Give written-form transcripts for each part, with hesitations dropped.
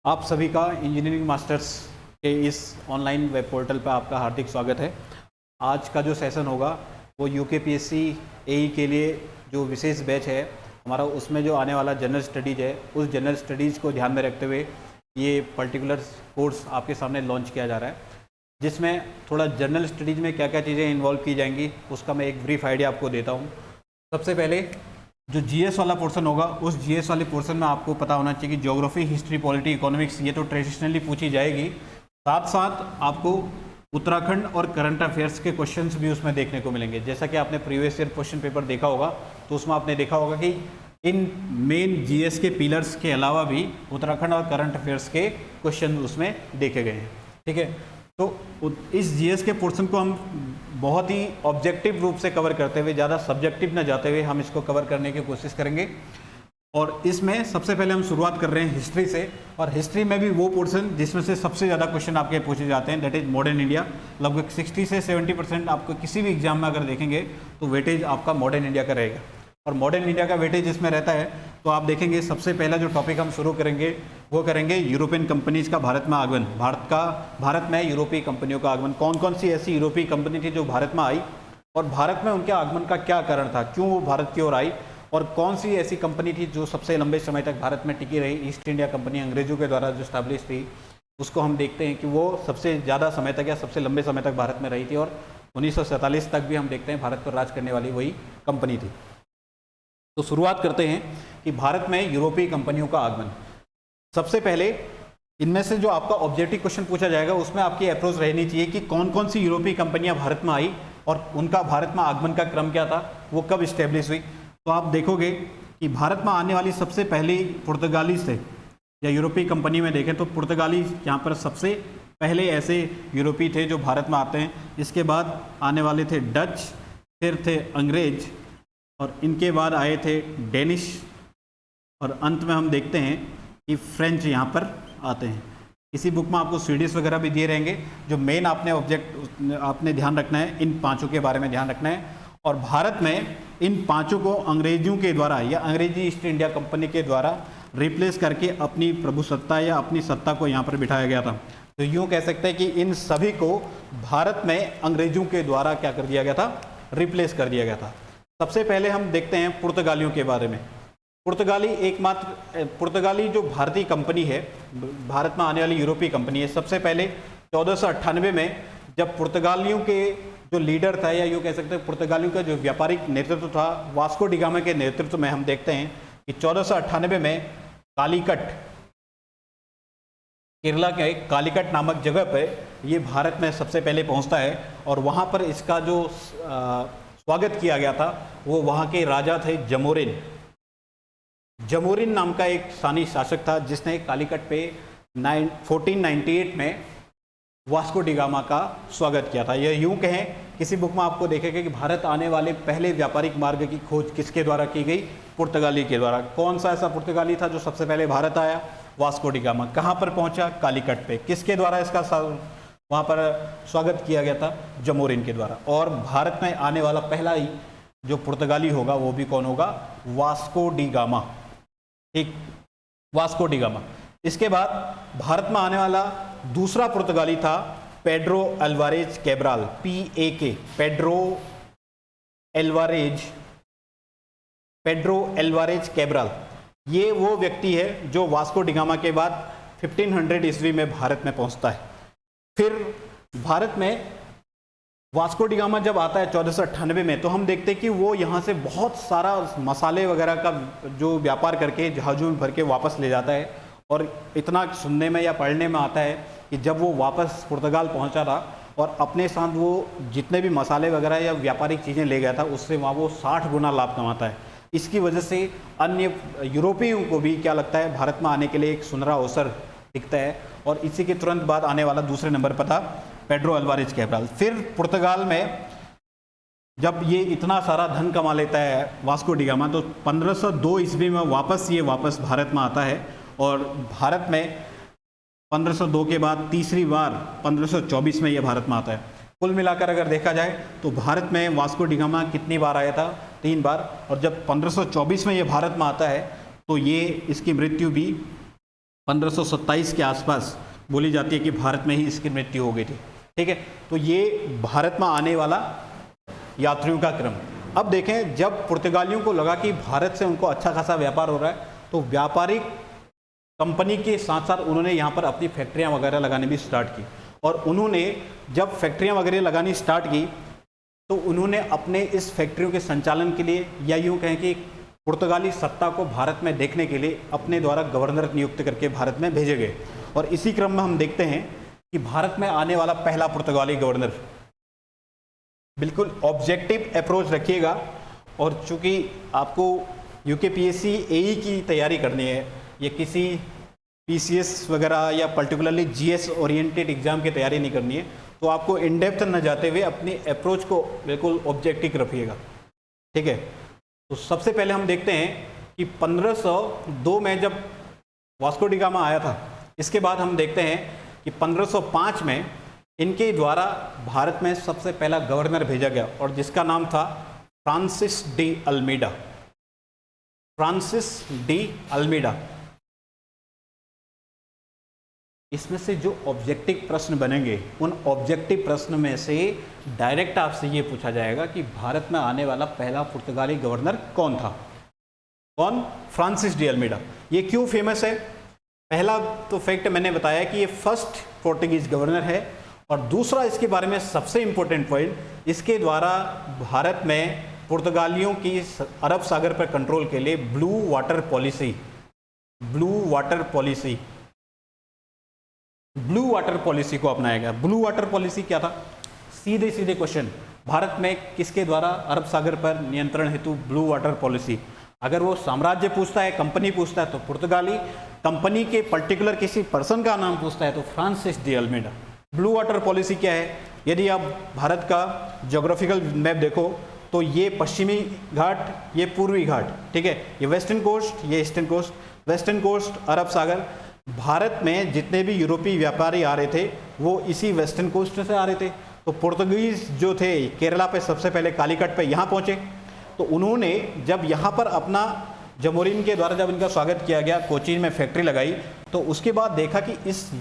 आप सभी का इंजीनियरिंग मास्टर्स के इस ऑनलाइन वेब पोर्टल पर आपका हार्दिक स्वागत है। आज का जो सेशन होगा वो यूकेपीएससी एई के लिए जो विशेष बैच है हमारा, उसमें जो आने वाला जनरल स्टडीज़ है उस जनरल स्टडीज़ को ध्यान में रखते हुए ये पर्टिकुलर कोर्स आपके सामने लॉन्च किया जा रहा है, जिसमें थोड़ा जनरल स्टडीज़ में क्या क्या चीज़ें इन्वॉल्व की जाएंगी उसका मैं एक ब्रीफ आइडिया आपको देता हूँ। सबसे पहले जो जीएस वाला पोर्शन होगा, उस जीएस वाले पोर्शन में आपको पता होना चाहिए कि ज्योग्राफी, हिस्ट्री, पॉलिटी, इकोनॉमिक्स ये तो ट्रेडिशनली पूछी जाएगी। साथ साथ आपको उत्तराखंड और करंट अफेयर्स के क्वेश्चंस भी उसमें देखने को मिलेंगे। जैसा कि आपने प्रीवियस ईयर क्वेश्चन पेपर देखा होगा तो उसमें आपने देखा होगा कि इन मेन जीएस के पिलर्स के अलावा भी उत्तराखंड और करंट अफेयर्स के क्वेश्चन उसमें देखे गए हैं। ठीक है, तो इस जीएस के पोर्शन को हम बहुत ही ऑब्जेक्टिव रूप से कवर करते हुए, ज़्यादा सब्जेक्टिव ना जाते हुए हम इसको कवर करने की कोशिश करेंगे। और इसमें सबसे पहले हम शुरुआत कर रहे हैं हिस्ट्री से, और हिस्ट्री में भी वो पोर्शन जिसमें से सबसे ज़्यादा क्वेश्चन आपके पूछे जाते हैं, दैट इज मॉडर्न इंडिया। लगभग 60 से 70% आपको किसी भी एग्जाम में अगर देखेंगे तो वेटेज आपका मॉडर्न इंडिया का रहेगा। और मॉडर्न इंडिया का वेटेज इसमें रहता है तो आप देखेंगे सबसे पहला जो टॉपिक हम शुरू करेंगे वो करेंगे यूरोपियन कंपनीज का भारत में आगमन। भारत में यूरोपीय कंपनियों का आगमन, कौन कौन सी ऐसी यूरोपीय कंपनी थी जो भारत में आई और भारत में उनके आगमन का क्या कारण था, क्यों वो भारत की ओर आई, और कौन सी ऐसी कंपनी थी जो सबसे लंबे समय तक भारत में टिकी रही। ईस्ट इंडिया कंपनी अंग्रेजों के द्वारा जो स्टैब्लिश थी उसको हम देखते हैं कि वो सबसे ज़्यादा समय तक या सबसे लंबे समय तक भारत में रही थी, और 1947 तक भी हम देखते हैं भारत पर राज करने वाली वही कंपनी थी। तो शुरुआत करते हैं कि भारत में यूरोपीय कंपनियों का आगमन। सबसे पहले इनमें से जो आपका ऑब्जेक्टिव क्वेश्चन पूछा जाएगा उसमें आपकी अप्रोच रहनी चाहिए कि कौन कौन सी यूरोपीय कंपनियां भारत में आई और उनका भारत में आगमन का क्रम क्या था, वो कब इस्टेब्लिश हुई। तो आप देखोगे कि भारत में आने वाली सबसे पहली पुर्तगाली से या यूरोपीय कंपनी में देखें तो पुर्तगाली यहाँ पर सबसे पहले ऐसे यूरोपीय थे जो भारत में आते हैं। इसके बाद आने वाले थे डच, फिर थे अंग्रेज, और इनके बाद आए थे डेनिश, और अंत में हम देखते हैं कि फ्रेंच यहाँ पर आते हैं। इसी बुक में आपको स्वीडिश वगैरह भी दिए रहेंगे। जो मेन आपने ध्यान रखना है, इन पांचों के बारे में ध्यान रखना है। और भारत में इन पांचों को अंग्रेजों के द्वारा या अंग्रेजी ईस्ट इंडिया कंपनी के द्वारा रिप्लेस करके अपनी प्रभुसत्ता या अपनी सत्ता को यहाँ पर बिठाया गया था। तो यूँ कह सकते हैं कि इन सभी को भारत में अंग्रेजों के द्वारा क्या कर दिया गया था, रिप्लेस कर दिया गया था। सबसे पहले हम देखते हैं पुर्तगालियों के बारे में। पुर्तगाली जो भारतीय कंपनी है, भारत में आने वाली यूरोपीय कंपनी है। सबसे पहले 1498 में जब पुर्तगालियों के जो लीडर था, या यूँ कह सकते हैं पुर्तगालियों का जो व्यापारिक नेतृत्व था, वास्को डी गामा के नेतृत्व में हम देखते हैं कि 1498 में कालीकट, केरला के कालीकट नामक जगह पर ये भारत में सबसे पहले पहुंचता है। और वहाँ पर इसका जो स्वागत किया गया था वो वहाँ के राजा थे जमोरिन। जमोरिन नाम का एक सानी शासक था जिसने कालीकट पे 1498 में वास्को डी गामा का स्वागत किया था। यह यूं कहें, किसी बुक में आपको देखेगा कि भारत आने वाले पहले व्यापारिक मार्ग की खोज किसके द्वारा की गई, पुर्तगाली के द्वारा। कौन सा ऐसा पुर्तगाली था जो सबसे पहले भारत आया, वास्को डी गामा। कहाँ पर पहुँचा, कालीकट पे। किसके द्वारा इसका वहाँ पर स्वागत किया गया था, जमोरिन के द्वारा। और भारत में आने वाला पहला ही जो पुर्तगाली होगा वो भी कौन होगा, वास्को डी गामा। ठीक, वास्को डी गामा। इसके बाद भारत में आने वाला दूसरा पुर्तगाली था Pedro Alvarez Cabral, PAK, Pedro Alvarez Cabral. ये वो व्यक्ति है जो वास्को डी गामा के बाद 1500 ईस्वी में भारत में पहुंचता है। फिर भारत में वास्को डी गामा जब आता है 1498 में, तो हम देखते हैं कि वो यहाँ से बहुत सारा मसाले वगैरह का जो व्यापार करके जहाज़ों में भर के वापस ले जाता है। और इतना सुनने में या पढ़ने में आता है कि जब वो वापस पुर्तगाल पहुँचा था और अपने साथ वो जितने भी मसाले वगैरह या व्यापारिक चीज़ें ले गया था उससे वहाँ वो 60 गुना लाभ कमाता है। इसकी वजह से अन्य यूरोपियों को भी क्या लगता है, भारत में आने के लिए एक सुनहरा अवसर दिखता है। और इसी के तुरंत बाद आने वाला दूसरे नंबर पर था पेड्रो अल्वारेज कैब्राल। फिर पुर्तगाल में जब ये इतना सारा धन कमा लेता है वास्को डी गामा, तो 1502 ईस्वी में वापस भारत में आता है। और भारत में 1502 के बाद तीसरी बार 1524 में ये भारत में आता है। कुल मिलाकर अगर देखा जाए तो भारत में वास्को डी गामा कितनी बार आया था, 3 बार। और जब 1524 में ये भारत में आता है तो ये इसकी मृत्यु भी 1527 के आसपास बोली जाती है कि भारत में ही इसकी मृत्यु हो गई थी। ठीक है, तो ये भारत में आने वाला यात्रियों का क्रम। अब देखें, जब पुर्तगालियों को लगा कि भारत से उनको अच्छा खासा व्यापार हो रहा है, तो व्यापारिक कंपनी के साथ साथ उन्होंने यहाँ पर अपनी फैक्ट्रियाँ वगैरह लगाने भी स्टार्ट की। और उन्होंने जब फैक्ट्रियाँ वगैरह लगानी स्टार्ट की तो उन्होंने अपने इस फैक्ट्रियों के संचालन के लिए, या यूँ कहें कि पुर्तगाली सत्ता को भारत में देखने के लिए अपने द्वारा गवर्नर नियुक्त करके भारत में भेजे गए। और इसी क्रम में हम देखते हैं कि भारत में आने वाला पहला पुर्तगाली गवर्नर, बिल्कुल ऑब्जेक्टिव अप्रोच रखिएगा। और चूंकि आपको यूकेपीएससी एई की तैयारी करनी है, या किसी पीसीएस वगैरह या पर्टिकुलरली जीएस ओरिएंटेड एग्जाम की तैयारी नहीं करनी है, तो आपको इन डेप्थ न जाते हुए अपनी अप्रोच को बिल्कुल ऑब्जेक्टिव रखिएगा। ठीक है, तो सबसे पहले हम देखते हैं कि 1502 में जब वास्को डी गामा आया था, इसके बाद हम देखते हैं कि 1505 में इनके द्वारा भारत में सबसे पहला गवर्नर भेजा गया, और जिसका नाम था Francis de Almeida. Francis de Almeida. इसमें से जो ऑब्जेक्टिव प्रश्न बनेंगे, उन ऑब्जेक्टिव प्रश्न में से डायरेक्ट आपसे ये पूछा जाएगा कि भारत में आने वाला पहला पुर्तगाली गवर्नर कौन था। कौन? Francis de Almeida. ये क्यों फेमस है? पहला तो फैक्ट मैंने बताया कि ये फर्स्ट पोर्टुगीज गवर्नर है, और दूसरा इसके बारे में सबसे इंपॉर्टेंट पॉइंट, इसके द्वारा भारत में पुर्तगालियों की अरब सागर पर कंट्रोल के लिए ब्लू वाटर पॉलिसी को अपनाया गया। ब्लू वाटर पॉलिसी क्या था? सीधे सीधे क्वेश्चन, भारत में किसके द्वारा अरब सागर पर नियंत्रण हेतु ब्लू वाटर पॉलिसी? अगर वो साम्राज्य पूछता है, कंपनी पूछता है तो पुर्तगाली, कंपनी के पर्टिकुलर किसी पर्सन का नाम पूछता है तो Francis de Almeida. Blue water policy क्या है? यदि आप भारत का ज्योग्राफिकल मैप देखो तो ये पश्चिमी घाट, ये पूर्वी घाट, ठीक है, ये वेस्टर्न कोस्ट, ये ईस्टर्न कोस्ट। वेस्टर्न कोस्ट अरब सागर, भारत में जितने भी यूरोपीय व्यापारी आ रहे थे वो इसी वेस्टर्न कोस्ट से आ रहे थे। तो पुर्तगीज जो थे केरला पे सबसे पहले कालीकट पे यहाँ पहुँचे, तो उन्होंने जब यहाँ पर अपना जमोरिन के द्वारा जब इनका स्वागत किया गया, कोचीन में फैक्ट्री लगाई, तो उसके बाद देखा कि इस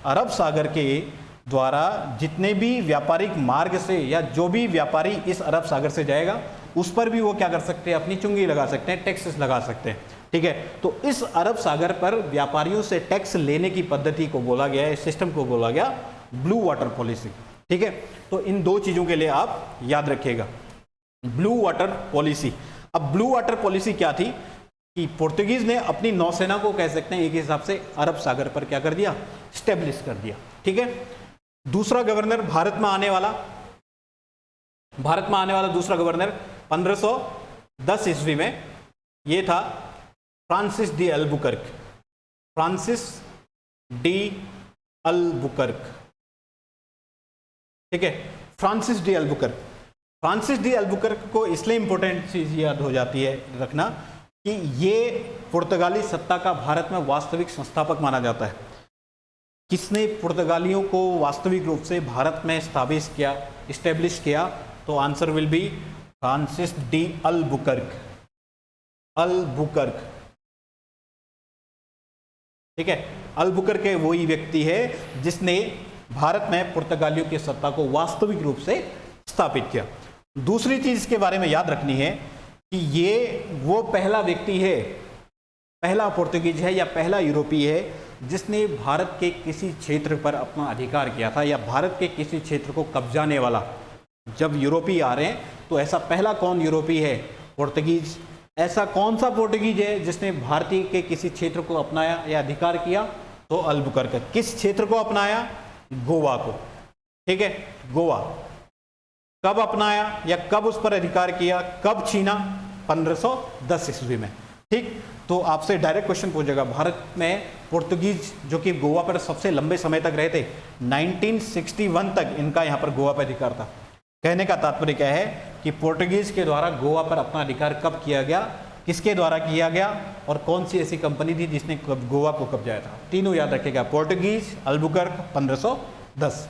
अरब सागर के द्वारा जितने भी व्यापारिक मार्ग से या जो भी व्यापारी इस अरब सागर से जाएगा उस पर भी वो क्या कर सकते हैं? अपनी चुंगी लगा सकते हैं, टैक्सेस लगा सकते हैं। ठीक है, तो इस अरब सागर पर व्यापारियों से टैक्स लेने की पद्धति को बोला गया है, इस सिस्टम को बोला गया ब्लू वाटर पॉलिसी। ठीक है, तो इन दो चीज़ों के लिए आप याद रखिएगा, ब्लू वाटर पॉलिसी। अब ब्लू वाटर पॉलिसी क्या थी कि पुर्तगीज ने अपनी नौसेना को कह सकते हैं एक हिसाब से अरब सागर पर क्या कर दिया? स्टेब्लिश कर दिया। ठीक है, दूसरा गवर्नर भारत में आने वाला दूसरा गवर्नर 1510 ईस्वी में ये था फ्रांसिस डी अल्बुकर्क। ठीक है, फ्रांसिस डी अल्बुकर्क को इसलिए इंपॉर्टेंट चीज याद हो जाती है रखना कि ये पुर्तगाली सत्ता का भारत में वास्तविक संस्थापक माना जाता है। किसने पुर्तगालियों को वास्तविक रूप से भारत में इस्टेब्लिश किया? तो answer will be Francis de Albuquerque. ठीक है, अल्बुकर्क वही व्यक्ति है जिसने भारत में पुर्तगालियों की सत्ता को वास्तविक रूप से स्थापित किया। दूसरी चीज इसके बारे में याद रखनी है कि ये वो पहला व्यक्ति है, पहला पुर्तगीज है या पहला यूरोपीय है जिसने भारत के किसी क्षेत्र पर अपना अधिकार किया था, या भारत के किसी क्षेत्र को कब्जाने वाला। जब यूरोपीय आ रहे हैं तो ऐसा पहला कौन यूरोपीय है? पुर्तगीज। ऐसा कौन सा पुर्तगीज है जिसने भारतीय के किसी क्षेत्र को अपनाया या अधिकार किया? तो अल्बुकर्क। किस क्षेत्र को अपनाया? गोवा को। ठीक है, गोवा। कब अपनाया या कब उस पर अधिकार किया, कब छीना? 1510 ईस्वी में। ठीक, तो आपसे डायरेक्ट क्वेश्चन पूछेगा, भारत में पुर्तगीज जो कि गोवा पर सबसे लंबे समय तक रहे थे, 1961 तक इनका यहाँ पर गोवा पर अधिकार था। कहने का तात्पर्य क्या है कि पुर्तगीज के द्वारा गोवा पर अपना अधिकार कब किया गया, किसके द्वारा किया गया, और कौन सी ऐसी कंपनी थी जिसने गोवा को कब्जाया था? तीनों याद रखेगा, पुर्तगीज, अल्बुकर्क, 1510।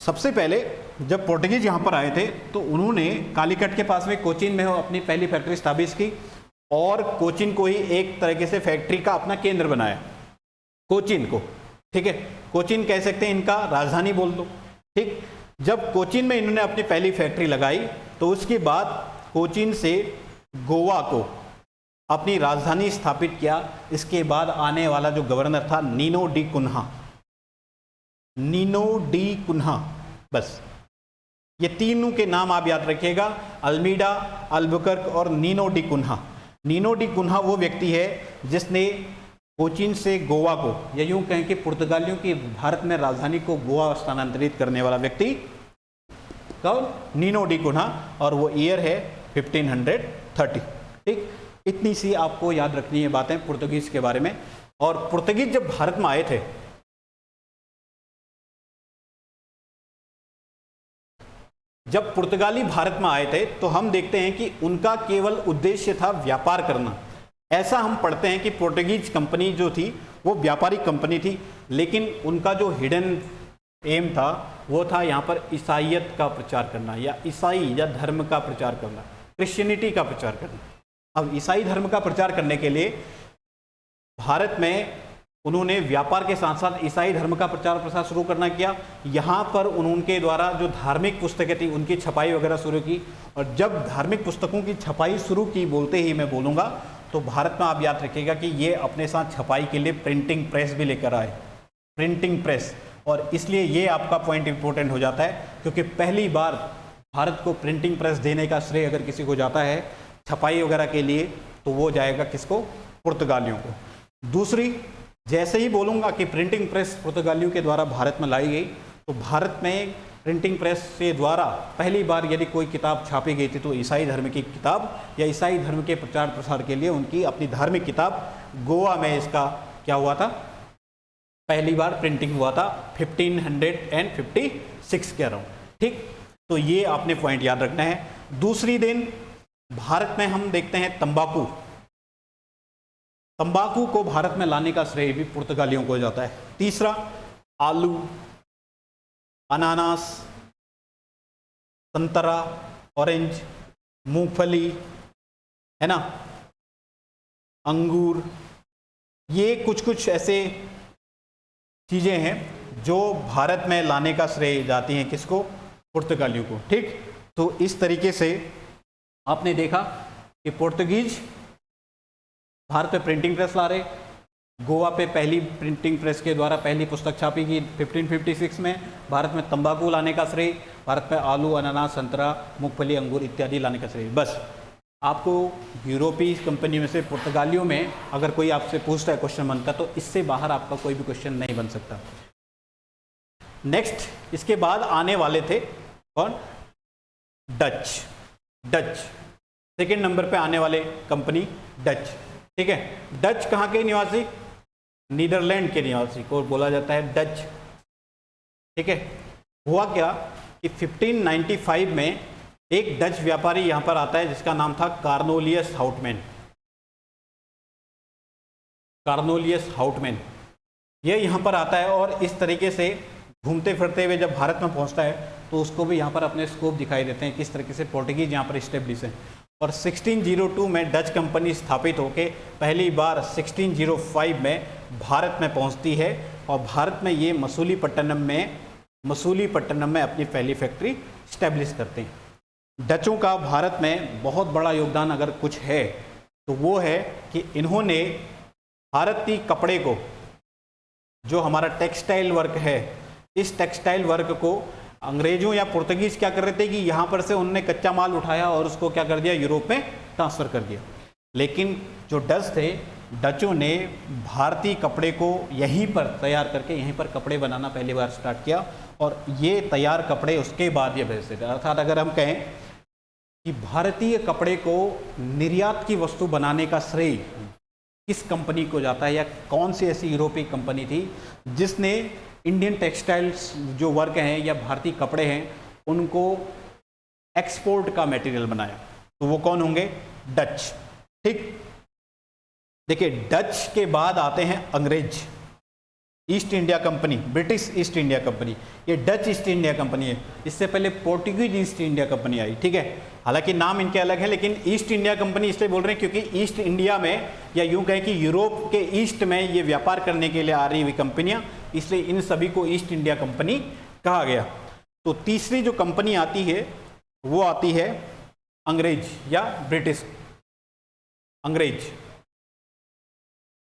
सबसे पहले जब पुर्तगीज यहाँ पर आए थे तो उन्होंने कालीकट के पास में कोचीन में अपनी पहली फैक्ट्री स्थापित की, और कोचीन को ही एक तरीके से फैक्ट्री का अपना केंद्र बनाया। कोचीन को, ठीक है, कोचीन कह सकते हैं, इनका राजधानी बोल दो, ठीक। जब कोचीन में इन्होंने अपनी पहली फैक्ट्री लगाई तो उसके बाद कोचीन से गोवा को अपनी राजधानी स्थापित किया। इसके बाद आने वाला जो गवर्नर था Nino da Cunha, Nino da Cunha, बस ये तीनों के नाम आप याद रखिएगा, अल्मीडा, अल्बुकर्क और Nino da Cunha. Nino da Cunha वो व्यक्ति है जिसने कोचीन से गोवा को, या यूं कहें कि पुर्तगालियों की भारत में राजधानी को गोवा स्थानांतरित करने वाला व्यक्ति कौन? नीनो डी कुन्हा, और वो ईयर है 1530, ठीक। इतनी सी आपको याद रखनी है बातें पुर्तगीज के बारे में। और पुर्तगीज जब भारत में आए थे, जब पुर्तगाली भारत में आए थे तो हम देखते हैं कि उनका केवल उद्देश्य था व्यापार करना। ऐसा हम पढ़ते हैं कि पोर्टुगीज कंपनी जो थी वो व्यापारिक कंपनी थी, लेकिन उनका जो हिडन एम था वो था यहाँ पर ईसाइयत का प्रचार करना, या ईसाई या धर्म का प्रचार करना, क्रिश्चियनिटी का प्रचार करना। अब ईसाई धर्म का प्रचार करने के लिए भारत में उन्होंने व्यापार के साथ साथ ईसाई धर्म का प्रचार प्रसार शुरू करना किया। यहाँ पर उनके द्वारा जो धार्मिक पुस्तकें थी उनकी छपाई वगैरह शुरू की, और जब धार्मिक पुस्तकों की छपाई शुरू की, बोलते ही मैं बोलूँगा, तो भारत में आप याद रखिएगा कि ये अपने साथ छपाई के लिए प्रिंटिंग प्रेस भी लेकर आए, प्रिंटिंग प्रेस। और इसलिए ये आपका पॉइंट इंपॉर्टेंट हो जाता है, क्योंकि पहली बार भारत को प्रिंटिंग प्रेस देने का श्रेय अगर किसी को जाता है छपाई वगैरह के लिए, तो वो जाएगा किसको? पुर्तगालियों को। दूसरी, जैसे ही बोलूँगा कि प्रिंटिंग प्रेस पुर्तगालियों के द्वारा भारत में लाई गई, तो भारत में प्रिंटिंग प्रेस के द्वारा पहली बार यदि कोई किताब छापी गई थी तो ईसाई धर्म की किताब, या ईसाई धर्म के प्रचार प्रसार के लिए उनकी अपनी धार्मिक किताब, गोवा में इसका क्या हुआ था? पहली बार प्रिंटिंग हुआ था 1556 के अराउंड, ठीक। तो ये आपने पॉइंट याद रखना है। दूसरी दिन भारत में हम देखते हैं तंबाकू, तंबाकू को भारत में लाने का श्रेय भी पुर्तगालियों को जाता है। तीसरा, आलू, अनानास, संतरा, ऑरेंज, मूंगफली, है ना, अंगूर, ये कुछ ऐसे चीज़ें हैं जो भारत में लाने का श्रेय जाती हैं किसको? पुर्तगालियों को, ठीक। तो इस तरीके से आपने देखा कि पुर्तगीज भारत में प्रिंटिंग प्रेस ला रहे, गोवा पे पहली प्रिंटिंग प्रेस के द्वारा पहली पुस्तक छापी गई 1556 में, भारत में तंबाकू लाने का श्रेय, भारत में आलू, अनानास, संतरा, मूंगफली, अंगूर इत्यादि लाने का श्रेय। बस आपको यूरोपीय कंपनी में से पुर्तगालियों में अगर कोई आपसे पूछता है क्वेश्चन बनता, तो इससे बाहर आपका कोई भी क्वेश्चन नहीं बन सकता। नेक्स्ट, इसके बाद आने वाले थे कौन? डच। डच सेकेंड नंबर पे आने वाले कंपनी डच, ठीक है। डच कहाँ के निवासी? नीदरलैंड के निवासी को बोला जाता है डच, ठीक है। हुआ क्या कि 1595 में एक डच व्यापारी यहां पर आता है जिसका नाम था कार्नोलियस हाउटमैन। कार्नोलियस हाउटमैन ये यहां पर आता है, और इस तरीके से घूमते फिरते हुए जब भारत में पहुंचता है तो उसको भी यहां पर अपने स्कोप दिखाई देते हैं किस तरीके से पोर्टुगीज यहां पर स्टेब्लिश है। और 1602 में डच कंपनी स्थापित होकर पहली बार 1605 में भारत में पहुंचती है, और भारत में ये मसूलीपट्टनम में अपनी पहली फैक्ट्री स्टैब्लिश करते हैं। डचों का भारत में बहुत बड़ा योगदान अगर कुछ है तो वो है कि इन्होंने भारतीय कपड़े को, जो हमारा टेक्सटाइल वर्क है, इस टेक्सटाइल वर्क को अंग्रेजों या पुर्तगीज क्या कर रहे थे कि यहाँ पर से उन्होंने कच्चा माल उठाया और उसको क्या कर दिया? यूरोप में ट्रांसफ़र कर दिया। लेकिन जो डच थे, डचों ने भारतीय कपड़े को यहीं पर तैयार करके यहीं पर कपड़े बनाना पहली बार स्टार्ट किया, और ये तैयार कपड़े उसके बाद ये भेजते थे। अर्थात अगर हम कहें कि भारतीय कपड़े को निर्यात की वस्तु बनाने का श्रेय किस कंपनी को जाता है, या कौन सी ऐसी यूरोपीय कंपनी थी जिसने इंडियन टेक्सटाइल्स जो वर्क हैं या भारतीय कपड़े हैं उनको एक्सपोर्ट का मटेरियल बनाया? तो वो कौन होंगे? डच, ठीक। देखिए, डच के बाद आते हैं अंग्रेज। East India company, British east India company, ये डच ईस्ट इंडिया कंपनी है। इससे पहले पोर्टुगीज ईस्ट इंडिया कंपनी आई, ठीक है। हालांकि नाम इनके अलग है, लेकिन ईस्ट इंडिया कंपनी इसलिए बोल रहे हैं क्योंकि ईस्ट इंडिया में, या यूं कहें कि यूरोप के ईस्ट में ये व्यापार करने के लिए आ रही हुई कंपनियां, इसलिए इन सभी को ईस्ट इंडिया कंपनी कहा गया। तो तीसरी जो कंपनी आती है वो आती है अंग्रेज या ब्रिटिश, अंग्रेज,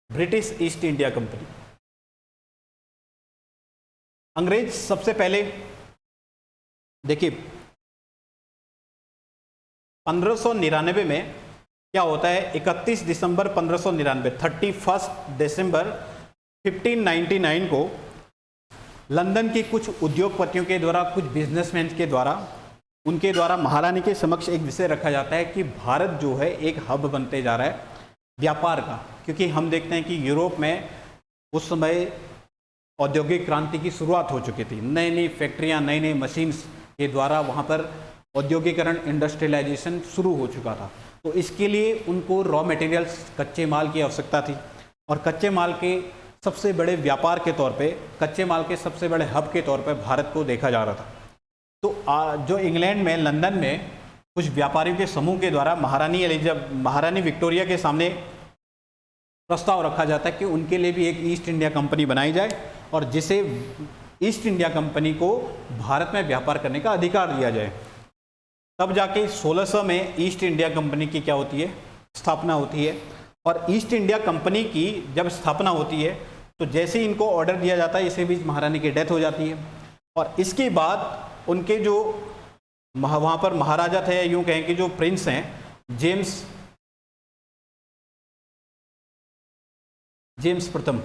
ब्रिटिश ईस्ट इंडिया कंपनी। अंग्रेज सबसे पहले देखिए 1599 में क्या होता है, 31 दिसंबर 1599, 31 दिसंबर 1599 को लंदन के कुछ उद्योगपतियों के द्वारा, कुछ बिजनेसमैन के द्वारा, उनके द्वारा महारानी के समक्ष एक विषय रखा जाता है कि भारत जो है एक हब बनते जा रहा है व्यापार का। क्योंकि हम देखते हैं कि यूरोप में उस समय औद्योगिक क्रांति की शुरुआत हो चुकी थी, नई नई फैक्ट्रियां, नई नई मशीन्स के द्वारा वहाँ पर औद्योगिकरण, इंडस्ट्रियलाइजेशन शुरू हो चुका था। तो इसके लिए उनको रॉ मटेरियल्स, कच्चे माल की आवश्यकता थी, और कच्चे माल के सबसे बड़े व्यापार के तौर पे, कच्चे माल के सबसे बड़े हब के तौर पे भारत को देखा जा रहा था। तो जो इंग्लैंड में, लंदन में कुछ व्यापारियों के समूह के द्वारा महारानी विक्टोरिया के सामने प्रस्ताव रखा जाता है कि उनके लिए भी एक ईस्ट इंडिया कंपनी बनाई जाए, और जिसे ईस्ट इंडिया कंपनी को भारत में व्यापार करने का अधिकार दिया जाए। तब जाके 1600 में ईस्ट इंडिया कंपनी की क्या होती है, स्थापना होती है। और ईस्ट इंडिया कंपनी की जब स्थापना होती है तो जैसे ही इनको ऑर्डर दिया जाता है, इसी बीच महारानी की डेथ हो जाती है। और इसके बाद उनके जो वहाँ पर महाराजा थे, यूँ कहें कि जो प्रिंस हैं, जेम्स प्रथम,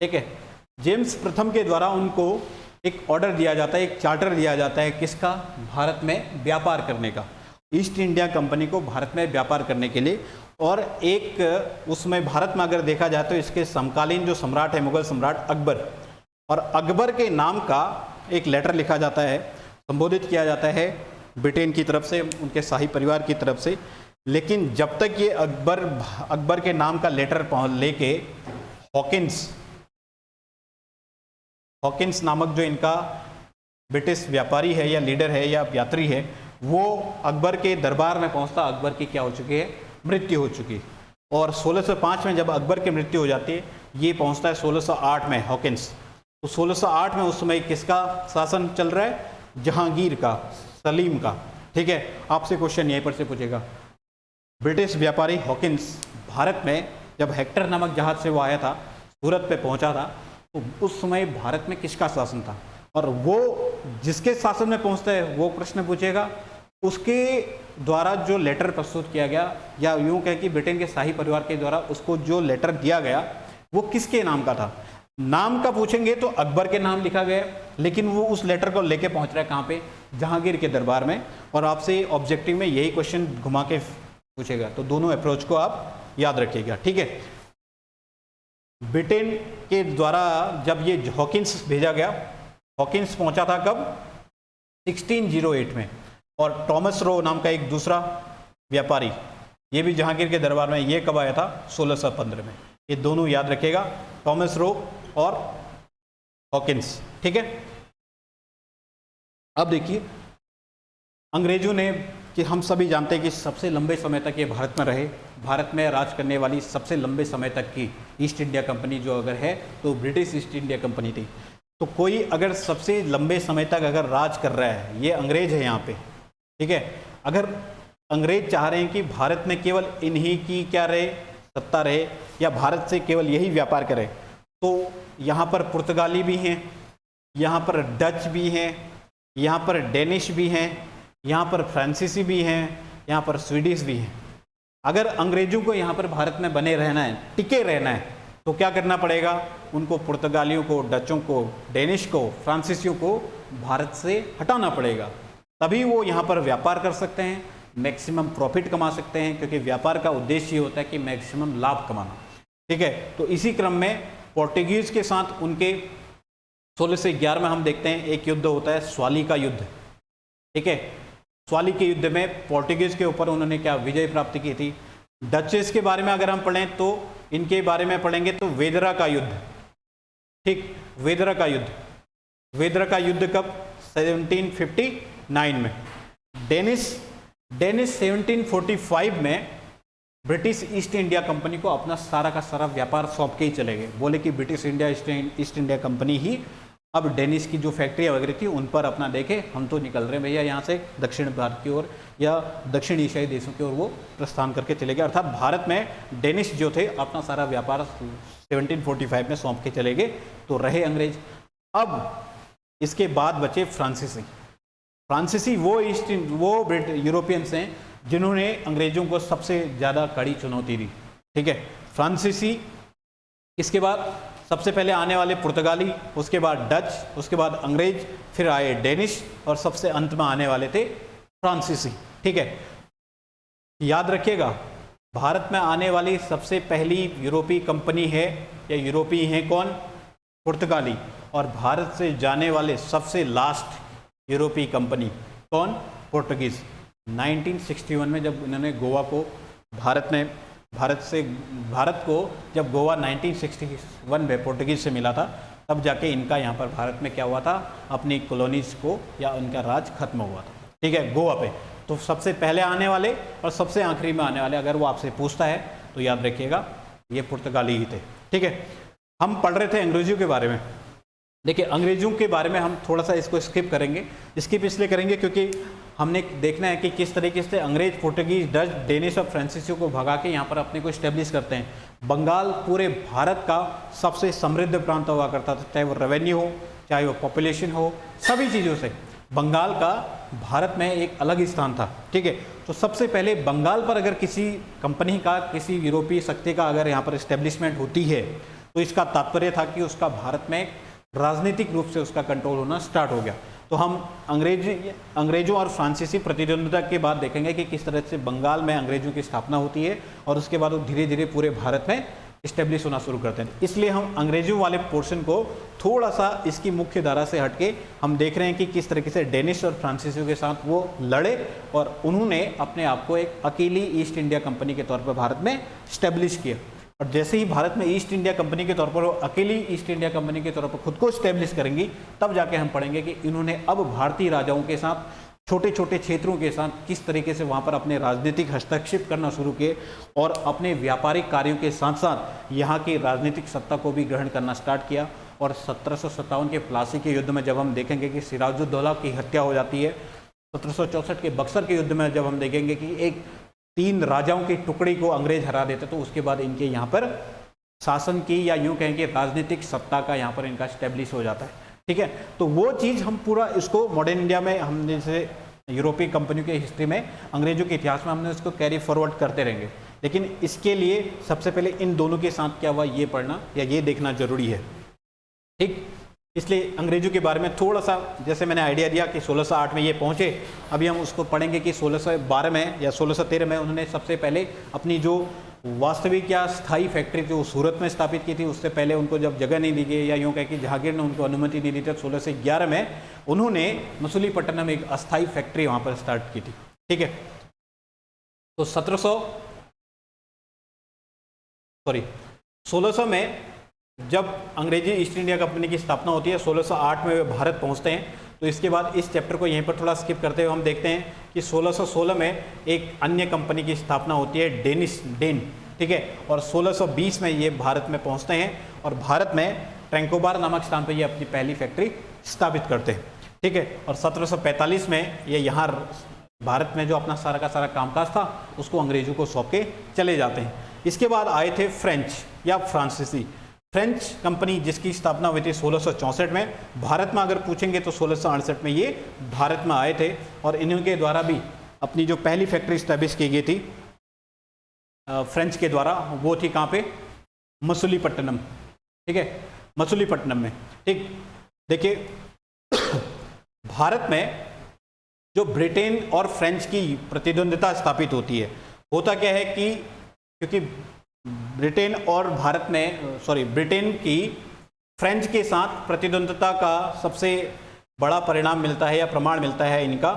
ठीक है, जेम्स प्रथम के द्वारा उनको एक ऑर्डर दिया जाता है, एक चार्टर दिया जाता है, किसका, भारत में व्यापार करने का, ईस्ट इंडिया कंपनी को भारत में व्यापार करने के लिए। और एक उसमें भारत में अगर देखा जाए तो इसके समकालीन जो सम्राट है, मुगल सम्राट अकबर, और अकबर के नाम का एक लेटर लिखा जाता है, संबोधित किया जाता है ब्रिटेन की तरफ से, उनके शाही परिवार की तरफ से। लेकिन जब तक ये अकबर के नाम का लेटर लेके हॉकिंस नामक जो इनका ब्रिटिश व्यापारी है या लीडर है या यात्री है, वो अकबर के दरबार में पहुंचता, अकबर की क्या हो चुकी है, मृत्यु हो चुकी। और 1605 में जब अकबर की मृत्यु हो जाती है, ये पहुंचता है 1608 में हॉकिंस। तो 1608 में उस समय किसका शासन चल रहा है, जहांगीर का, सलीम का, ठीक है। आपसे क्वेश्चन यहीं पर से पूछेगा, ब्रिटिश व्यापारी हॉकिंस भारत में जब हेक्टर नामक जहाज से वो आया था, सूरत पे पहुंचा था, तो उस समय भारत में किसका शासन था, और वो जिसके शासन में पहुंचता है वो प्रश्न पूछेगा, उसके द्वारा जो लेटर प्रस्तुत किया गया, या यूं कहें कि ब्रिटेन के शाही परिवार के द्वारा उसको जो लेटर दिया गया वो किसके नाम का था। नाम का पूछेंगे तो अकबर के नाम लिखा गया, लेकिन वो उस लेटर को लेके पहुंच रहा है कहाँ पे, जहांगीर के दरबार में। और आपसे ऑब्जेक्टिव में यही क्वेश्चन घुमा के पूछेगा, तो दोनों अप्रोच को आप याद रखिएगा, ठीक है। ब्रिटेन के द्वारा जब ये हॉकिंस भेजा गया, हॉकिंस पहुंचा था कब, 1608 में, और टॉमस रो नाम का एक दूसरा व्यापारी, ये भी जहांगीर के दरबार में, ये कब आया था, 1615 में। ये दोनों याद रखिएगा, टॉमस रो और हॉकिंस, ठीक है। अब देखिए, अंग्रेजों ने, कि हम सभी जानते हैं कि सबसे लंबे समय तक ये भारत में रहे, भारत में राज करने वाली सबसे लंबे समय तक की ईस्ट इंडिया कंपनी जो अगर है तो ब्रिटिश ईस्ट इंडिया कंपनी थी। तो कोई अगर सबसे लंबे समय तक अगर राज कर रहा है, ये अंग्रेज है यहाँ पे, ठीक है। अगर अंग्रेज चाह रहे हैं कि भारत में केवल इन्हीं की क्या रहे, सत्ता रहे, या भारत से केवल यही व्यापार करे, तो यहाँ पर पुर्तगाली भी हैं, यहाँ पर डच भी हैं, यहाँ पर डेनिश भी हैं, यहाँ पर फ्रांसीसी भी हैं, यहाँ पर स्वीडिश भी हैं। अगर अंग्रेजों को यहाँ पर भारत में बने रहना है, टिके रहना है, तो क्या करना पड़ेगा, उनको पुर्तगालियों को, डचों को, डेनिश को, फ्रांसीसियों को भारत से हटाना पड़ेगा, तभी वो यहाँ पर व्यापार कर सकते हैं, मैक्सिमम प्रॉफिट कमा सकते हैं, क्योंकि व्यापार का उद्देश्य ये होता है कि मैक्सिमम लाभ कमाना, ठीक है। तो इसी क्रम में पोर्टुगीज के साथ उनके 16 से 11 में हम देखते हैं एक युद्ध होता है, स्वाली का युद्ध, ठीक है। स्वाली के युद्ध में पोर्टुगीज के ऊपर उन्होंने क्या विजय प्राप्त की थी। डचेस के बारे में अगर हम पढ़ें तो इनके बारे में पढ़ेंगे तो वेदरा का युद्ध, ठीक। वेदरा का युद्ध, वेदरा का युद्ध कब? 1759 में। डेनिस 1745 में ब्रिटिश ईस्ट इंडिया कंपनी को अपना सारा का सारा व्यापार सौंप के ही चले गए। बोले कि ब्रिटिश ईस्ट इंडिया कंपनी ही अब डेनिस की जो फैक्ट्रियाँ वगैरह थी उन पर अपना देखे, हम तो निकल रहे हैं भैया यहाँ से दक्षिण भारत की ओर या दक्षिण एशियाई देशों की ओर वो प्रस्थान करके चले गए। अर्थात भारत में डेनिस जो थे अपना सारा व्यापार 1745 में सौंप के चले गए, तो रहे अंग्रेज। अब इसके बाद बचे फ्रांसीसी। फ्रांसीसी वो यूरोपियंस हैं जिन्होंने अंग्रेजों को सबसे ज़्यादा कड़ी चुनौती दी। ठीक है, फ्रांसीसी। इसके बाद सबसे पहले आने वाले पुर्तगाली, उसके बाद डच, उसके बाद अंग्रेज, फिर आए डेनिश और सबसे अंत में आने वाले थे फ्रांसीसी। ठीक है, याद रखिएगा भारत में आने वाली सबसे पहली यूरोपीय कंपनी है या यूरोपीय हैं कौन? पुर्तगाली। और भारत से जाने वाले सबसे लास्ट यूरोपीय कंपनी कौन? पुर्तगीज। 1961 में जब इन्होंने गोवा को भारत को जब गोवा 1961 में पुर्तगीज से मिला था, तब जाके इनका यहाँ पर भारत में क्या हुआ था, अपनी कॉलोनीज को या उनका राज खत्म हुआ था। ठीक है, गोवा पे। तो सबसे पहले आने वाले और सबसे आखिरी में आने वाले, अगर वो आपसे पूछता है तो याद रखिएगा ये पुर्तगाली ही थे। ठीक है, हम पढ़ रहे थे अंग्रेजों के बारे में। देखिए, अंग्रेजों के बारे में हम थोड़ा सा इसको स्किप करेंगे। स्किप इसलिए करेंगे क्योंकि हमने देखना है कि किस तरीके से अंग्रेज, पुर्तगीज, डच, डेनिश और फ्रांसीसियों को भगा के यहाँ पर अपने को इस्टेब्लिश करते हैं। बंगाल पूरे भारत का सबसे समृद्ध प्रांत हुआ करता था, चाहे वो रेवेन्यू हो, चाहे वो पॉपुलेशन हो, सभी चीज़ों से बंगाल का भारत में एक अलग स्थान था। ठीक है, तो सबसे पहले बंगाल पर अगर किसी कंपनी का, किसी यूरोपीय शक्ति का अगर यहाँ पर इस्टेब्लिशमेंट होती है तो इसका तात्पर्य था कि उसका भारत में राजनीतिक रूप से उसका कंट्रोल होना स्टार्ट हो गया। तो हम अंग्रेजों और फ्रांसीसी प्रतिद्वंद्विता के बाद देखेंगे कि किस तरह से बंगाल में अंग्रेजों की स्थापना होती है और उसके बाद वो धीरे धीरे पूरे भारत में इस्टेब्लिश होना शुरू करते हैं। इसलिए हम अंग्रेजों वाले पोर्शन को थोड़ा सा इसकी मुख्य धारा से हटके हम देख रहे हैं कि किस तरीके से डेनिश और फ्रांसीसियों के साथ वो लड़े और उन्होंने अपने आप को एक अकेली ईस्ट इंडिया कंपनी के तौर पर भारत में इस्टेब्लिश किया। और जैसे ही भारत में ईस्ट इंडिया कंपनी के तौर पर, अकेली ईस्ट इंडिया कंपनी के तौर पर खुद को इस्टेब्लिश करेंगी, तब जाके हम पढ़ेंगे कि इन्होंने अब भारतीय राजाओं के साथ, छोटे छोटे क्षेत्रों के साथ किस तरीके से वहाँ पर अपने राजनीतिक हस्तक्षेप करना शुरू किए और अपने व्यापारिक कार्यों के साथ साथ यहाँ की राजनीतिक सत्ता को भी ग्रहण करना स्टार्ट किया। और 1757 के प्लासी के युद्ध में जब हम देखेंगे कि सिराजुद्दौला की हत्या हो जाती है, 1764 के बक्सर के युद्ध में जब हम देखेंगे कि एक 3 राजाओं की टुकड़ी को अंग्रेज हरा देते, तो उसके बाद इनके यहाँ पर शासन की या यूँ कहें कि राजनीतिक सत्ता का यहाँ पर इनका स्टैब्लिश हो जाता है। ठीक है, तो वो चीज़ हम पूरा इसको मॉडर्न इंडिया में हम जैसे यूरोपीय कंपनियों की हिस्ट्री में, अंग्रेजों के इतिहास में हमने इसको कैरी फॉरवर्ड करते रहेंगे। लेकिन इसके लिए सबसे पहले इन दोनों के साथ क्या हुआ ये पढ़ना या ये देखना जरूरी है। ठीक, इसलिए अंग्रेजों के बारे में थोड़ा सा, जैसे मैंने आइडिया दिया कि 1608 में ये पहुँचे, अभी हम उसको पढ़ेंगे कि 1612 में या 1613 में उन्होंने सबसे पहले अपनी जो वास्तविक या स्थायी फैक्ट्री जो सूरत में स्थापित की थी, उससे पहले उनको जब जगह नहीं दी गई या यूँ कह कि जहांगीर ने उनको अनुमति नहीं दी थी, 1611 में उन्होंने मसूलीपट्टनम में एक अस्थायी फैक्ट्री वहाँ पर स्टार्ट की थी। ठीक है, तो 1600 में जब अंग्रेजी ईस्ट इंडिया कंपनी की स्थापना होती है, 1608 में वे भारत पहुंचते हैं। तो इसके बाद इस चैप्टर को यहीं पर थोड़ा स्किप करते हुए हम देखते हैं कि 1616 में एक अन्य कंपनी की स्थापना होती है, डेन। ठीक है, और 1620 में ये भारत में पहुंचते हैं और भारत में ट्रैंकोबार नामक स्थान पर ये अपनी पहली फैक्ट्री स्थापित करते हैं। ठीक है, और 1745 में ये यहाँ भारत में जो अपना सारा का सारा कामकाज था उसको अंग्रेजों को सौंप के चले जाते हैं। इसके बाद आए थे फ्रेंच या फ्रांसीसी। फ्रेंच कंपनी जिसकी स्थापना हुई थी 1664 में। भारत में अगर पूछेंगे तो 1668 में ये भारत में आए थे और इनके द्वारा भी अपनी जो पहली फैक्ट्री स्टैब्लिश की गई थी फ्रेंच के द्वारा, वो थी कहाँ पे? मसूलीपट्टनम। ठीक है, मसूलीपट्टनम में। ठीक, देखिए भारत में जो ब्रिटेन और फ्रेंच की प्रतिद्वंदिता स्थापित होती है, होता क्या है कि क्योंकि ब्रिटेन और भारत में ब्रिटेन की फ्रेंच के साथ प्रतिद्वंदिता का सबसे बड़ा परिणाम मिलता है या प्रमाण मिलता है इनका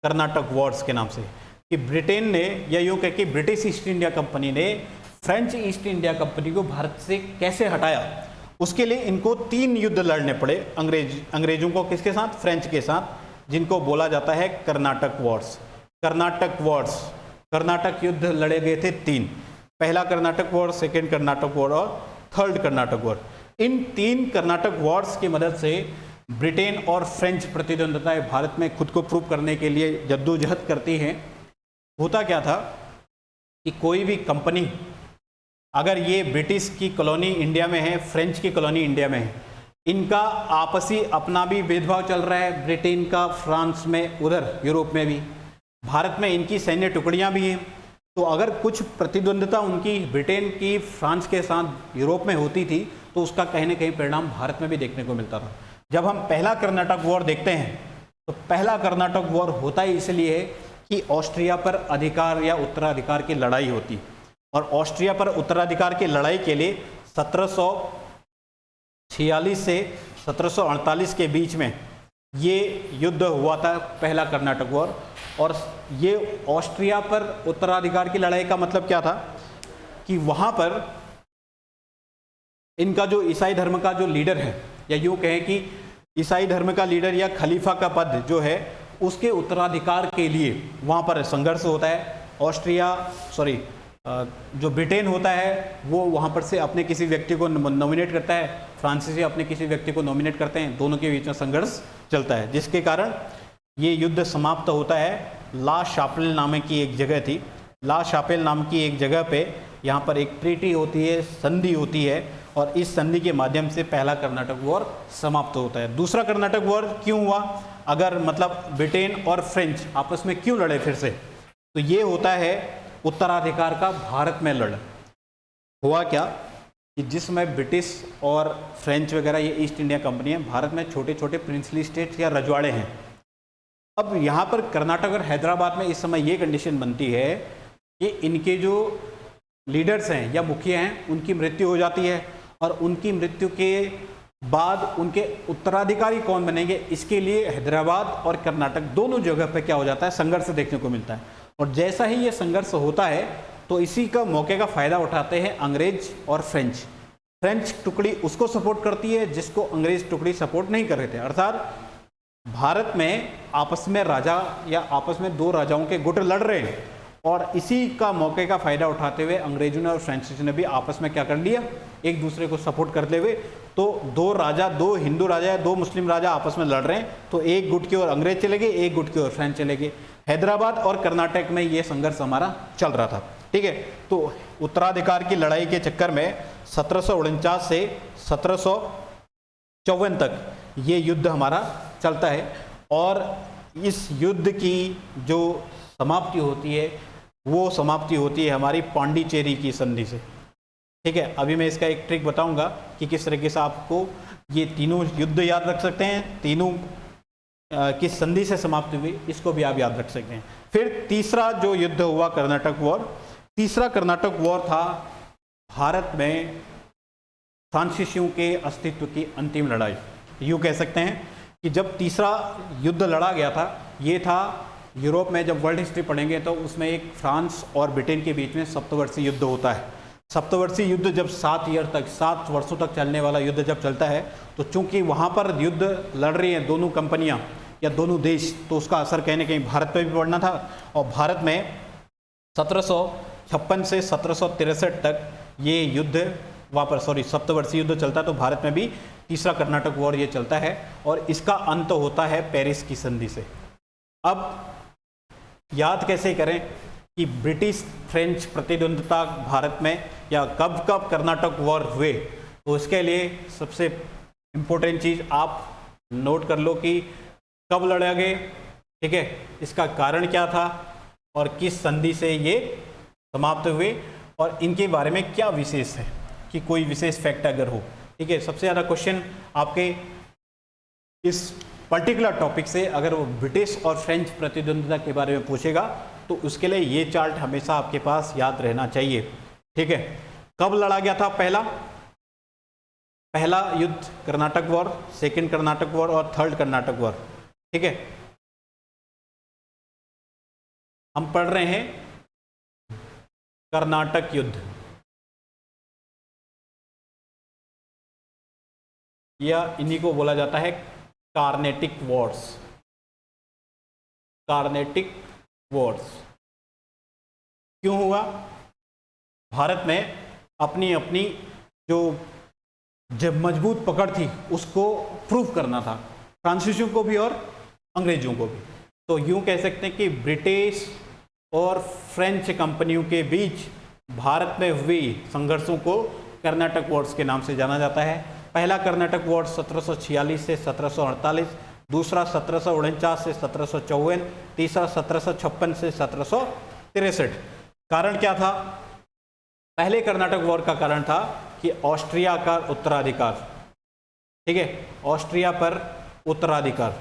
कर्नाटक वॉर्स के नाम से, कि ब्रिटेन ने या यूँ कह कि ब्रिटिश ईस्ट इंडिया कंपनी ने फ्रेंच ईस्ट इंडिया कंपनी को भारत से कैसे हटाया उसके लिए इनको 3 युद्ध लड़ने पड़े अंग्रेजों को, किसके साथ? फ्रेंच के साथ, जिनको बोला जाता है कर्नाटक वॉर्स। कर्नाटक युद्ध लड़े गए थे 3। पहला Karnataka war, second Karnataka war और थर्ड कर्नाटक वॉर। इन 3 कर्नाटक वॉर्स की मदद से ब्रिटेन और फ्रेंच प्रतिद्वंद्विताएं भारत में खुद को प्रूव करने के लिए जद्दोजहद करती हैं। होता क्या था कि कोई भी कंपनी, अगर ये ब्रिटिश की कॉलोनी इंडिया में है, फ्रेंच की कॉलोनी इंडिया में है, इनका आपसी अपना भी भेदभाव चल रहा है, ब्रिटेन का फ्रांस में, उधर यूरोप में भी, भारत में इनकी सैन्य टुकड़ियां भी हैं। तो अगर कुछ प्रतिद्वंद्विता उनकी ब्रिटेन की फ्रांस के साथ यूरोप में होती थी तो उसका कहीं ना कहीं परिणाम भारत में भी देखने को मिलता था। जब हम पहला कर्नाटक वॉर देखते हैं तो पहला कर्नाटक वॉर होता ही इसलिए है कि ऑस्ट्रिया पर अधिकार या उत्तराधिकार की लड़ाई होती, और ऑस्ट्रिया पर उत्तराधिकार की लड़ाई के लिए 1746 से 1748 के बीच में ये युद्ध हुआ था, पहला कर्नाटक वॉर। और ये ऑस्ट्रिया पर उत्तराधिकार की लड़ाई का मतलब क्या था कि वहाँ पर इनका जो ईसाई धर्म का जो लीडर है, या यूँ कहें कि ईसाई धर्म का लीडर या खलीफा का पद जो है, उसके उत्तराधिकार के लिए वहाँ पर संघर्ष होता है। जो ब्रिटेन होता है वो वहाँ पर से अपने किसी व्यक्ति को नॉमिनेट करता है, फ्रांसीसी अपने किसी व्यक्ति को नॉमिनेट करते हैं, दोनों के बीच में संघर्ष चलता है, जिसके कारण ये युद्ध समाप्त होता है। ला शापेल नाम की एक जगह थी, ला शापेल नाम की एक जगह पे यहाँ पर एक ट्रीटी होती है, संधि होती है, और इस संधि के माध्यम से पहला कर्नाटक वॉर समाप्त होता है। दूसरा कर्नाटक वॉर क्यों हुआ, अगर मतलब ब्रिटेन और फ्रेंच आपस में क्यों लड़े फिर से, तो ये होता है उत्तराधिकार का भारत में लड़। हुआ क्या कि जिसमें ब्रिटिश और फ्रेंच वगैरह ये ईस्ट इंडिया कंपनी है, भारत में छोटे छोटे प्रिंसली स्टेट्स या रजवाड़े हैं। अब यहाँ पर कर्नाटक और हैदराबाद में इस समय ये कंडीशन बनती है कि इनके जो लीडर्स हैं या मुखिया हैं उनकी मृत्यु हो जाती है, और उनकी मृत्यु के बाद उनके उत्तराधिकारी कौन बनेंगे, इसके लिए हैदराबाद और कर्नाटक दोनों जगह पे क्या हो जाता है, संघर्ष देखने को मिलता है। और जैसा ही ये संघर्ष होता है तो इसी का मौके का फ़ायदा उठाते हैं अंग्रेज और फ्रेंच टुकड़ी उसको सपोर्ट करती है जिसको अंग्रेज टुकड़ी सपोर्ट नहीं कर रहे थे। अर्थात भारत में आपस में राजा या आपस में 2 राजाओं के गुट लड़ रहे हैं, और इसी का मौके का फ़ायदा उठाते हुए अंग्रेजों ने और फ्रेंच ने भी आपस में क्या कर लिया, एक दूसरे को सपोर्ट करते हुए। तो 2 राजा, 2 हिंदू राजा या 2 मुस्लिम राजा आपस में लड़ रहे हैं, तो एक गुट की ओर अंग्रेज चले गए, एक गुट की ओर फ्रेंच चले गए। हैदराबाद और कर्नाटक में ये संघर्ष हमारा चल रहा था, ठीक है। तो उत्तराधिकार की लड़ाई के चक्कर में 1749 से 1754 तक ये युद्ध हमारा चलता है, और इस युद्ध की जो समाप्ति होती है वो समाप्ति होती है हमारी पांडिचेरी की संधि से, ठीक है। अभी मैं इसका एक ट्रिक बताऊंगा कि किस तरीके से आपको ये तीनों युद्ध याद रख सकते हैं, तीनों किस संधि से समाप्त हुई, इसको भी आप याद रख सकते हैं। फिर तीसरा जो युद्ध हुआ कर्नाटक वॉर, तीसरा कर्नाटक वॉर था भारत में फ्रांसीसियों के अस्तित्व की अंतिम लड़ाई। यूँ कह सकते हैं कि जब तीसरा युद्ध लड़ा गया था, ये था यूरोप में, जब वर्ल्ड हिस्ट्री पढ़ेंगे तो उसमें एक फ्रांस और ब्रिटेन के बीच में सप्तवर्षीय युद्ध होता है। सप्तवर्षीय युद्ध जब 7 वर्षों तक चलने वाला युद्ध जब चलता है, तो चूंकि वहाँ पर युद्ध लड़ रही हैं दोनों कंपनियाँ या दोनों देश, तो उसका असर कहीं ना कहीं भारत पर भी पड़ना था। और भारत में 1756 से 1763 तक ये युद्ध वहाँ पर सप्तवर्षीय युद्ध चलता है, तो भारत में भी तीसरा कर्नाटक वॉर ये चलता है, और इसका अंत होता है पेरिस की संधि से। अब याद कैसे करें कि ब्रिटिश फ्रेंच प्रतिद्वंद्विता भारत में या कब कब कर्नाटक वॉर हुए, तो इसके लिए सबसे इम्पोर्टेंट चीज़ आप नोट कर लो कि कब लड़ा गए, ठीक है, इसका कारण क्या था और किस संधि से ये समाप्त हुए, और इनके बारे में क्या विशेष है, कि कोई विशेष फैक्ट अगर हो, ठीक है। सबसे ज़्यादा क्वेश्चन आपके इस पर्टिकुलर टॉपिक से अगर वो ब्रिटिश और फ्रेंच प्रतिद्वंद्विता के बारे में पूछेगा तो उसके लिए ये चार्ट हमेशा आपके पास याद रहना चाहिए, ठीक है। कब लड़ा गया था पहला युद्ध Karnataka war, second Karnataka war और थर्ड कर्नाटक वॉर, ठीक है। हम पढ़ रहे हैं कर्नाटक युद्ध, या इन्हीं को बोला जाता है कार्नेटिक वॉर्स। कार्नेटिक वॉर्स क्यों हुआ? भारत में अपनी अपनी जो जब मजबूत पकड़ थी उसको प्रूव करना था, फ्रांसीसियों को भी और अंग्रेजों को भी। तो यूं कह सकते हैं कि ब्रिटिश और फ्रेंच कंपनियों के बीच भारत में हुई संघर्षों को कर्नाटक वॉर्स के नाम से जाना जाता है। पहला कर्नाटक वॉर्स 1746 से 1748, दूसरा 1749 से 1754, तीसरा 1756 से 1763। कारण क्या था? पहले कर्नाटक वॉर का कारण था कि ऑस्ट्रिया का उत्तराधिकार, ठीक है, ऑस्ट्रिया पर उत्तराधिकार,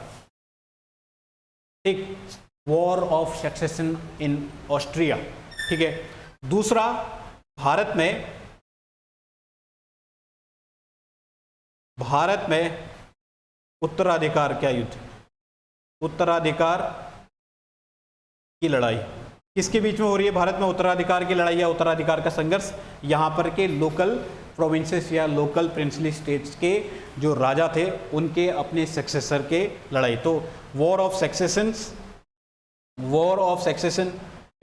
ठीक, war of succession in Austria, ठीक है। दूसरा, भारत में उत्तराधिकार क्या युद्ध, उत्तराधिकार की लड़ाई किसके बीच में हो रही है? भारत में उत्तराधिकार की लड़ाई या उत्तराधिकार का संघर्ष यहाँ पर के लोकल प्रोविंसेस या लोकल प्रिंसली स्टेट्स के जो राजा थे उनके अपने सक्सेसर के लड़ाई। तो war of succession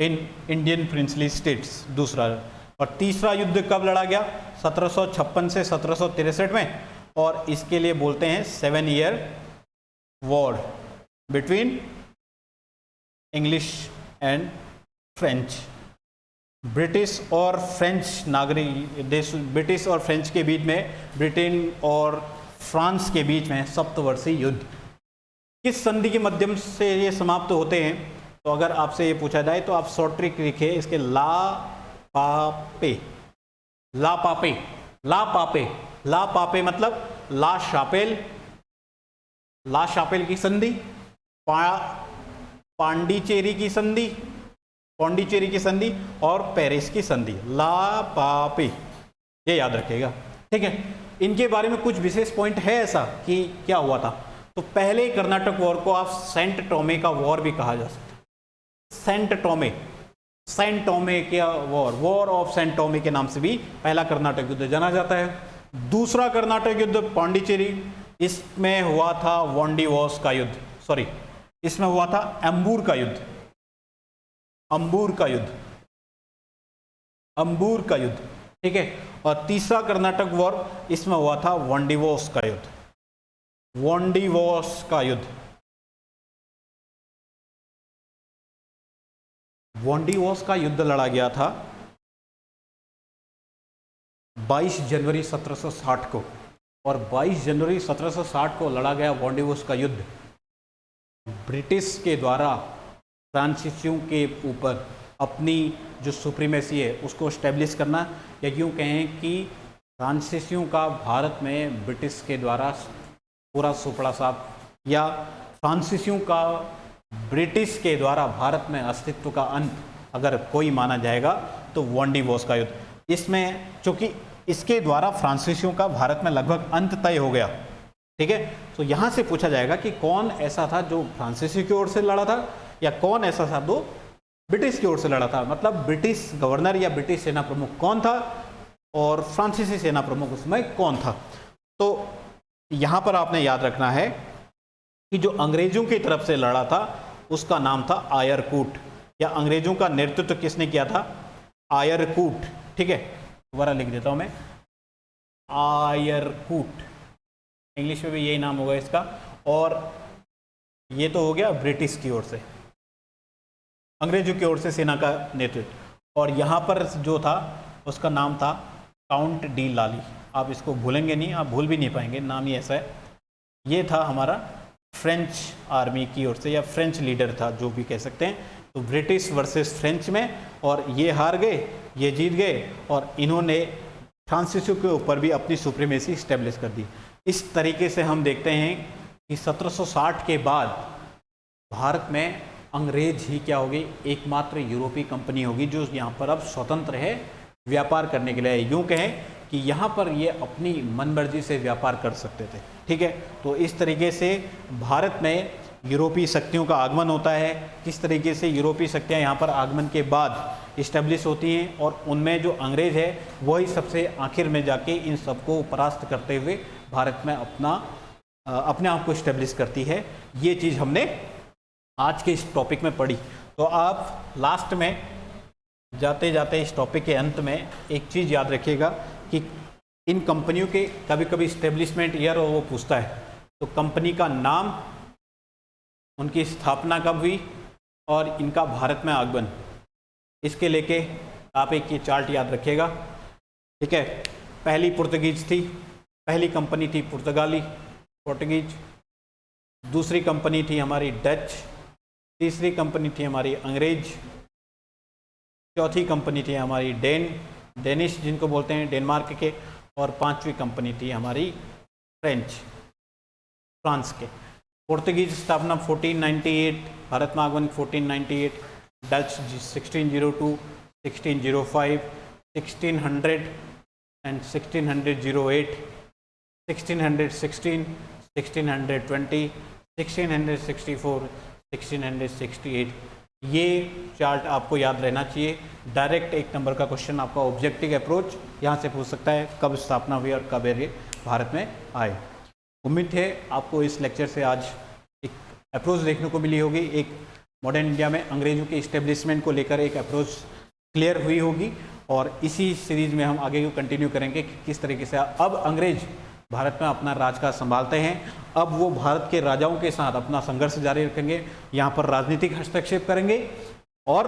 in Indian princely states दूसरा। और तीसरा युद्ध कब लड़ा गया? 1756 से 1763 में, और इसके लिए बोलते हैं 7 year war between English and French. British और फ्रेंच नागरिक देश, ब्रिटिश और फ्रेंच के बीच में, ब्रिटेन और फ्रांस के बीच में सप्तवर्षीय युद्ध किस संधि के माध्यम से ये समाप्त होते हैं? तो अगर आपसे ये पूछा जाए तो आप शॉर्ट ट्रिक लिखिए इसके, ला पापे। ला पापे, ला पापे, ला पापे मतलब ला शापेल, ला शापेल की संधि, पांडिचेरी की संधि, पौंडीचेरी की संधि और पेरिस की संधि, ला पापे, ये याद रखिएगा, ठीक है। इनके बारे में कुछ विशेष पॉइंट है ऐसा कि क्या हुआ था। तो पहले कर्नाटक वॉर को आप सेंट टोमे का वॉर भी कहा जा सकता है। सेंट टोमे, सेंट टोमे का war, war of Saint Tome के नाम से भी पहला कर्नाटक युद्ध जाना जाता है। दूसरा कर्नाटक युद्ध पांडिचेरी, इसमें हुआ था वॉन्डीवॉस का युद्ध, सॉरी, इसमें हुआ था एम्बूर का युद्ध, अंबूर का युद्ध, अंबूर का युद्ध, ठीक है। और तीसरा कर्नाटक वॉर, इसमें हुआ था वॉन्डीवॉस का युद्ध, वॉन्डीवॉस का युद्ध। वॉन्डीवॉस का युद्ध लड़ा गया था 22 जनवरी 1760 को, और 22 जनवरी 1760 को लड़ा गया वॉन्डीवॉस का युद्ध ब्रिटिश के द्वारा फ्रांसीसियों के ऊपर अपनी जो सुप्रीमेसी है उसको स्टैब्लिश करना, या यूँ कहें कि फ्रांसीसियों का भारत में ब्रिटिश के द्वारा पूरा सुपड़ा साफ, या फ्रांसीसियों का ब्रिटिश के द्वारा भारत में अस्तित्व का अंत अगर कोई माना जाएगा तो वॉन्डीवॉस का युद्ध। इसमें चूंकि इसके द्वारा फ्रांसीसियों का भारत में लगभग अंत तय हो गया, ठीक है। तो यहाँ से पूछा जाएगा कि कौन ऐसा था जो फ्रांसीसी की ओर से लड़ा था, या कौन ऐसा था जो ब्रिटिश की ओर से लड़ा था। मतलब ब्रिटिश गवर्नर या ब्रिटिश सेना प्रमुख कौन था और फ्रांसीसी सेना प्रमुख उसमें कौन था। तो यहाँ पर आपने याद रखना है कि जो अंग्रेजों की तरफ से लड़ा था उसका नाम था आयरकूट, या अंग्रेजों का नेतृत्व किसने किया था? आयरकूट, ठीक है। दोबारा लिख देता हूँ मैं, आयरकूट, इंग्लिश में भी यही नाम होगा इसका। और ये तो हो गया ब्रिटिश की ओर से, अंग्रेजों की ओर से सेना का नेतृत्व। और यहाँ पर जो था उसका नाम था काउंट डी लाली। आप इसको भूलेंगे नहीं, आप भूल भी नहीं पाएंगे, नाम ही ऐसा है। ये था हमारा फ्रेंच आर्मी की ओर से, या फ्रेंच लीडर था, जो भी कह सकते हैं। तो ब्रिटिश वर्सेस फ्रेंच में, और ये हार गए, ये जीत गए, और इन्होंने फ्रांसीसियों के ऊपर भी अपनी सुप्रीमेसी स्टेब्लिश कर दी। इस तरीके से हम देखते हैं कि 1760 के बाद भारत में अंग्रेज ही क्या होगी, एकमात्र यूरोपीय कंपनी होगी जो यहाँ पर अब स्वतंत्र है व्यापार करने के लिए। यूँ कहें कि यहाँ पर ये अपनी मनमर्जी से व्यापार कर सकते थे, ठीक है। तो इस तरीके से भारत में यूरोपीय शक्तियों का आगमन होता है, किस तरीके से यूरोपीय शक्तियाँ यहाँ पर आगमन के बाद इस्टेब्लिश होती हैं और उनमें जो अंग्रेज़ है वही सबसे आखिर में जाके इन सबको परास्त करते हुए भारत में अपने आप को इस्टेब्लिश करती है। ये चीज़ हमने आज के इस टॉपिक में पढ़ी। तो आप लास्ट में जाते जाते इस टॉपिक के अंत में एक चीज़ याद रखिएगा कि इन कंपनियों के कभी कभी इस्टेब्लिशमेंट ईयर वो पूछता है, तो कंपनी का नाम, उनकी स्थापना कब हुई और इनका भारत में आगमन, इसके लेके आप एक ये चार्ट याद रखिएगा। ठीक है, पहली पुर्तगीज थी, पहली कंपनी थी पोर्टुगीज, दूसरी कंपनी थी हमारी डच, तीसरी कंपनी थी हमारी अंग्रेज, चौथी कंपनी थी हमारी डेनिश जिनको बोलते हैं डेनमार्क के, और पांचवी कंपनी थी हमारी फ्रांस के। पोर्तुगीज स्थापना 1498, भारत में आगमन 1498, डच 1602, 1605, 1600 एंड 1608, 1616, 1620, 1664, 1668। ये चार्ट आपको याद रहना चाहिए। डायरेक्ट एक नंबर का क्वेश्चन आपका ऑब्जेक्टिव अप्रोच यहाँ से पूछ सकता है, कब स्थापना हुई और कब ये भारत में आए। उम्मीद है आपको इस लेक्चर से आज एक अप्रोच देखने को मिली होगी, एक मॉडर्न इंडिया में अंग्रेजों के इस्टेब्लिशमेंट को लेकर एक अप्रोच क्लियर हुई होगी। और इसी सीरीज़ में हम आगे को कंटिन्यू करेंगे कि किस तरीके से अब अंग्रेज भारत में अपना राजकाज संभालते हैं। अब वो भारत के राजाओं के साथ अपना संघर्ष जारी रखेंगे, यहाँ पर राजनीतिक हस्तक्षेप करेंगे, और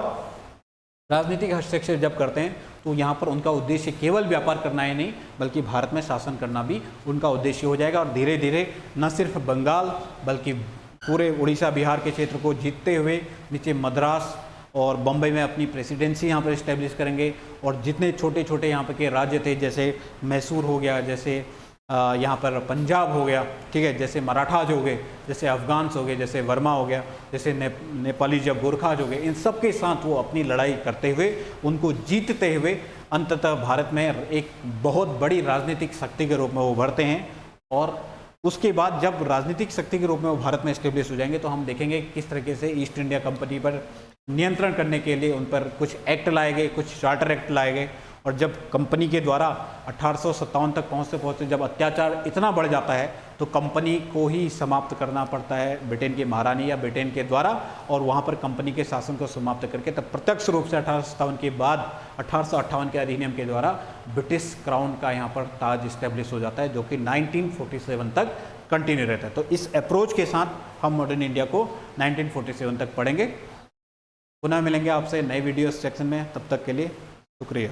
राजनीतिक हस्तक्षेप जब करते हैं तो यहाँ पर उनका उद्देश्य केवल व्यापार करना ही नहीं बल्कि भारत में शासन करना भी उनका उद्देश्य हो जाएगा। और धीरे धीरे न सिर्फ बंगाल बल्कि पूरे उड़ीसा बिहार के क्षेत्र को जीतते हुए नीचे मद्रास और बम्बई में अपनी प्रेसिडेंसी यहाँ पर इस्टेब्लिश करेंगे। और जितने छोटे छोटे यहाँ पर के राज्य थे, जैसे मैसूर हो गया, जैसे यहाँ पर पंजाब हो गया, ठीक है, जैसे मराठाज हो गए, जैसे अफगान्स हो गए, जैसे वर्मा हो गया, जैसे नेपाली जब गोरखाज हो गए, इन सब के साथ वो अपनी लड़ाई करते हुए उनको जीतते हुए अंततः भारत में एक बहुत बड़ी राजनीतिक शक्ति के रूप में वो उभरते हैं। और उसके बाद जब राजनीतिक शक्ति के रूप में वो भारत में इस्टेब्लिश हो जाएंगे तो हम देखेंगे किस तरीके से ईस्ट इंडिया कंपनी पर नियंत्रण करने के लिए उन पर कुछ एक्ट लाए गए, कुछ चार्टर एक्ट लाए गए। और जब कंपनी के द्वारा 1857 तक पहुँचते जब अत्याचार इतना बढ़ जाता है तो कंपनी को ही समाप्त करना पड़ता है ब्रिटेन की महारानी या ब्रिटेन के द्वारा, और वहाँ पर कंपनी के शासन को समाप्त करके तब प्रत्यक्ष रूप से 1857 के बाद 1858 के अधिनियम के द्वारा ब्रिटिश क्राउन का यहाँ पर ताज इस्टेब्लिश हो जाता है, जो कि 1947 तक कंटिन्यू रहता है। तो इस अप्रोच के साथ हम मॉडर्न इंडिया को 1947 तक पढ़ेंगे। पुनः मिलेंगे आपसे नए वीडियो सेक्शन में, तब तक के लिए शुक्रिया।